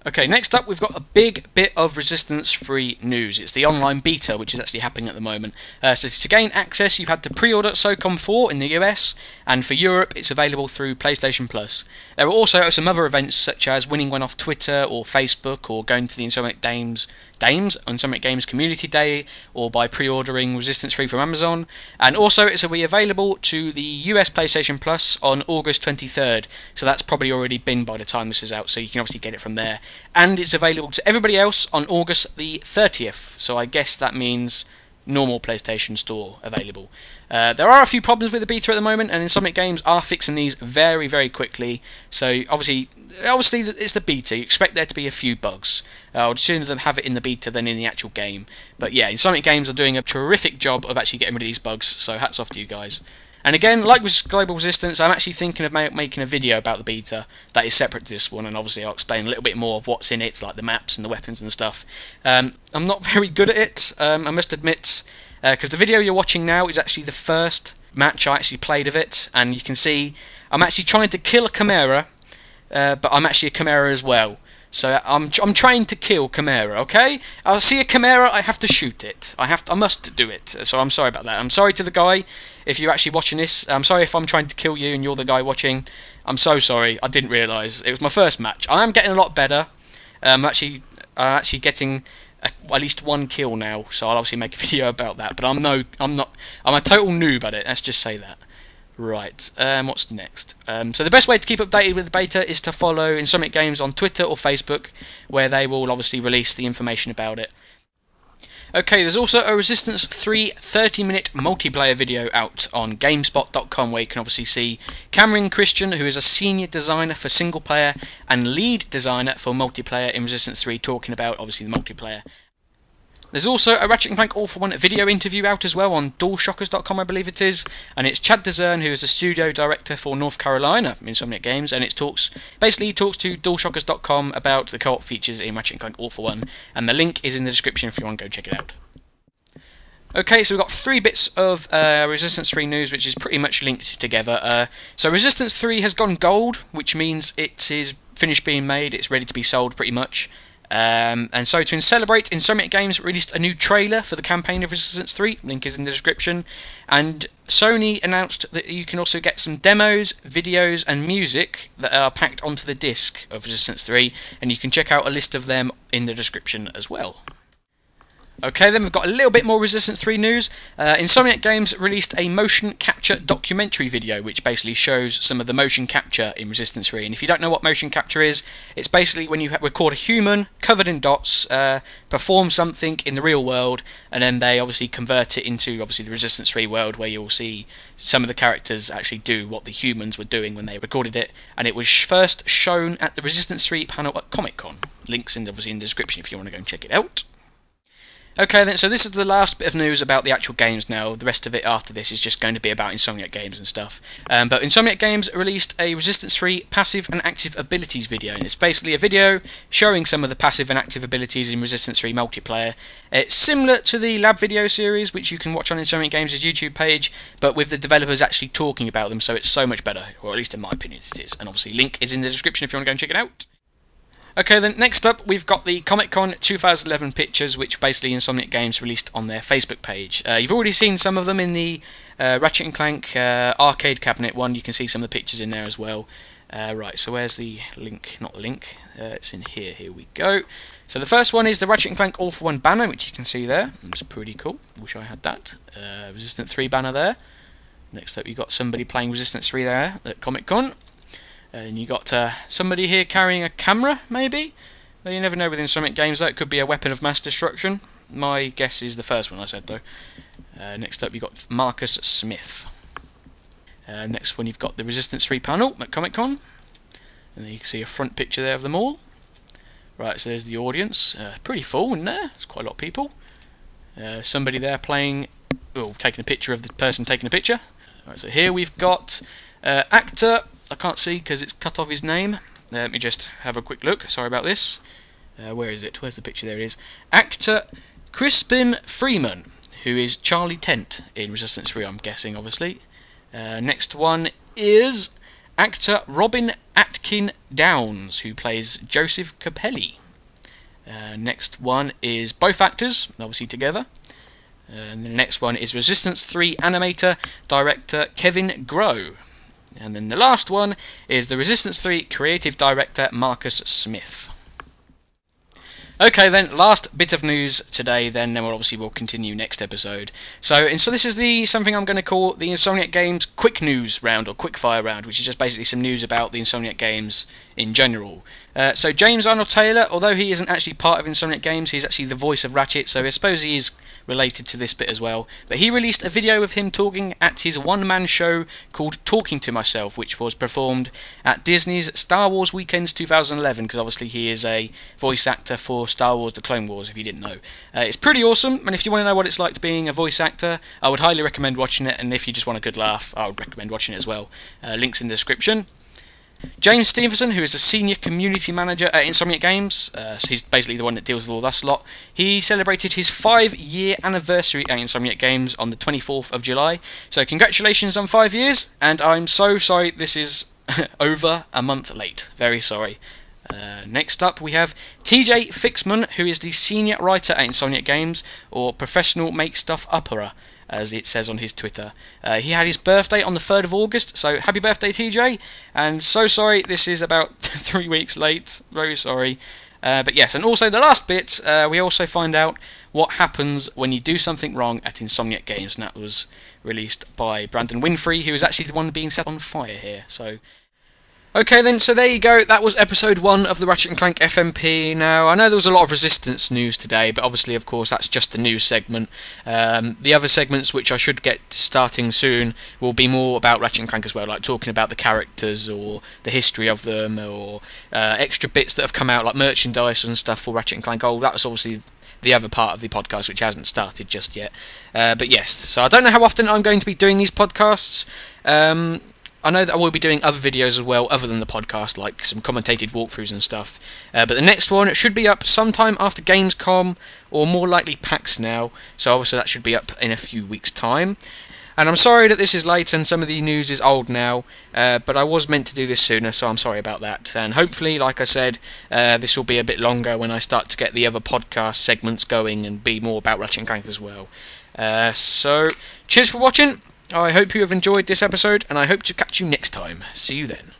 Okay, next up we've got a big bit of Resistance-free news. It's the online beta, which is actually happening at the moment. So to gain access, you've had to pre-order SOCOM 4 in the US, and for Europe it's available through PlayStation Plus. There are also some other events, such as winning one off Twitter or Facebook, or going to the Insomniac Games Community Day, or by pre-ordering Resistance 3 from Amazon. And also it's will be available to the US PlayStation Plus on August 23rd, so that's probably already been by the time this is out, so you can obviously get it from there. And it's available to everybody else on August the 30th, so I guess that means normal PlayStation Store available. There are a few problems with the beta at the moment, and Insomniac Games are fixing these very, very quickly. So obviously it's the beta. You expect there to be a few bugs. I would sooner them have it in the beta than in the actual game. But yeah, Insomniac Games are doing a terrific job of actually getting rid of these bugs, so hats off to you guys. And again, like with Global Resistance, I'm actually thinking of making a video about the beta that is separate to this one, and obviously I'll explain a little bit more of what's in it, like the maps and the weapons and stuff. I'm not very good at it, I must admit, because the video you're watching now is actually the first match I actually played of it, and you can see I'm actually trying to kill a Chimera, but I'm actually a Chimera as well. So I'm trying to kill Chimera, okay? I see a Chimera, I have to shoot it. I must do it. So I'm sorry about that. I'm sorry to the guy if you're actually watching this. I'm sorry if I'm trying to kill you and you're the guy watching. I'm so sorry. I didn't realise. It was my first match. I am getting a lot better. I'm actually getting at least one kill now, so I'll obviously make a video about that. But I'm a total noob at it. Let's just say that. Right, what's next? So the best way to keep updated with the beta is to follow Insomniac Games on Twitter or Facebook, where they will obviously release the information about it. Okay, there's also a Resistance 3 30-minute multiplayer video out on GameSpot.com, where you can obviously see Cameron Christian, who is a senior designer for single player and lead designer for multiplayer in Resistance 3, talking about obviously the multiplayer. There's also a Ratchet and Clank All for One video interview out as well on Daulshockers.com, I believe it is, and it's Chad Dezern, who is a studio director for North Carolina Insomniac Games, and he talks to Daulshockers.com about the co-op features in Ratchet and Clank All for One, and the link is in the description if you want to go check it out. Okay, so we've got 3 bits of Resistance 3 news, which is pretty much linked together. So Resistance 3 has gone gold, which means it is finished being made, it's ready to be sold pretty much. And so to celebrate, Insomniac Games released a new trailer for the campaign of Resistance 3, link is in the description, and Sony announced that you can also get some demos, videos and music that are packed onto the disc of Resistance 3, and you can check out a list of them in the description as well. Okay, then we've got a little bit more Resistance 3 news. Insomniac Games released a motion capture documentary video, which basically shows some of the motion capture in Resistance 3. And if you don't know what motion capture is, it's basically when you record a human covered in dots, perform something in the real world, and then they obviously convert it into obviously the Resistance 3 world, where you'll see some of the characters actually do what the humans were doing when they recorded it. And it was first shown at the Resistance 3 panel at Comic-Con. Links obviously in the description if you want to go and check it out. Okay then, so this is the last bit of news about the actual games now. The rest of it after this is just going to be about Insomniac Games and stuff. But Insomniac Games released a Resistance 3 passive and active abilities video, and it's basically a video showing some of the passive and active abilities in Resistance 3 multiplayer. It's similar to the lab video series, which you can watch on Insomniac Games' YouTube page, but with the developers actually talking about them, so it's so much better, or at least in my opinion it is. And obviously link is in the description if you want to go and check it out. Okay then, next up we've got the Comic-Con 2011 pictures, which basically Insomniac Games released on their Facebook page. You've already seen some of them in the Ratchet and Clank arcade cabinet one. You can see some of the pictures in there as well. Right, so where's the link? Not the link, it's in here. Here we go. So the first one is the Ratchet and Clank All for One banner, which you can see there. It's pretty cool. Wish I had that. Resistance 3 banner there. Next up you've got somebody playing Resistance 3 there at Comic-Con. And you got somebody here carrying a camera, maybe? Well, you never know with Insomniac Games, that could be a weapon of mass destruction. My guess is the first one I said, though. Next up, you've got Marcus Smith. Next one, you've got the Resistance 3 panel at Comic-Con. And then you can see a front picture there of them all. Right, so there's the audience. Pretty full in there. There's quite a lot of people. Somebody there playing... Oh, taking a picture of the person taking a picture. Right, so here we've got actor... I can't see because it's cut off his name. Let me just have a quick look. Sorry about this. Where is it? Where's the picture? There it is. Actor Crispin Freeman, who is Charlie Tent in Resistance 3, I'm guessing, obviously. Next one is actor Robin Atkin Downes, who plays Joseph Capelli. Next one is both actors, obviously together. And the next one is Resistance 3 animator, director Kevin Groh. And then the last one is the Resistance 3 creative director Marcus Smith. Okay then, last bit of news today then we'll continue next episode. So this is something I'm going to call the Insomniac Games quick news round, or quick fire round, which is just basically some news about the Insomniac Games in general. So James Arnold Taylor, although he isn't actually part of Insomniac Games, he's actually the voice of Ratchet, so I suppose he is related to this bit as well. But he released a video of him talking at his one-man show called Talking to Myself, which was performed at Disney's Star Wars Weekends 2011, because obviously he is a voice actor for Star Wars The Clone Wars, if you didn't know. It's pretty awesome, and if you want to know what it's like being a voice actor, I would highly recommend watching it, and if you just want a good laugh, I would recommend watching it as well. Links in the description. James Stevenson, who is a senior community manager at Insomniac Games, so he's basically the one that deals with all that lot. He celebrated his 5-year anniversary at Insomniac Games on the 24th of July. So congratulations on 5 years, and I'm so sorry this is over a month late. Very sorry. Next up we have TJ Fixman, who is the senior writer at Insomniac Games, or professional make stuff upperer, as it says on his Twitter. He had his birthday on the 3rd of August, so happy birthday TJ, and so sorry this is about 3 weeks late, very sorry. But yes, and also the last bit, we also find out what happens when you do something wrong at Insomniac Games, and that was released by Brandon Winfrey, who is actually the one being set on fire here. So okay then, so there you go, that was episode 1 of the Ratchet and Clank FMP. Now, I know there was a lot of Resistance news today, but obviously, of course, that's just the news segment. The other segments, which I should get starting soon, will be more about Ratchet and Clank as well, like talking about the characters, or the history of them, or extra bits that have come out, like merchandise and stuff for Ratchet and Clank. Oh, that was obviously the other part of the podcast, which hasn't started just yet. But yes, so I don't know how often I'm going to be doing these podcasts. I know that I will be doing other videos as well, other than the podcast, like some commentated walkthroughs and stuff. But the next one should be up sometime after Gamescom, or more likely PAX now, so obviously that should be up in a few weeks' time. And I'm sorry that this is late and some of the news is old now, but I was meant to do this sooner, so I'm sorry about that. And hopefully, like I said, this will be a bit longer when I start to get the other podcast segments going and be more about Ratchet and Clank as well. So, cheers for watching. I hope you have enjoyed this episode, and I hope to catch you next time. See you then.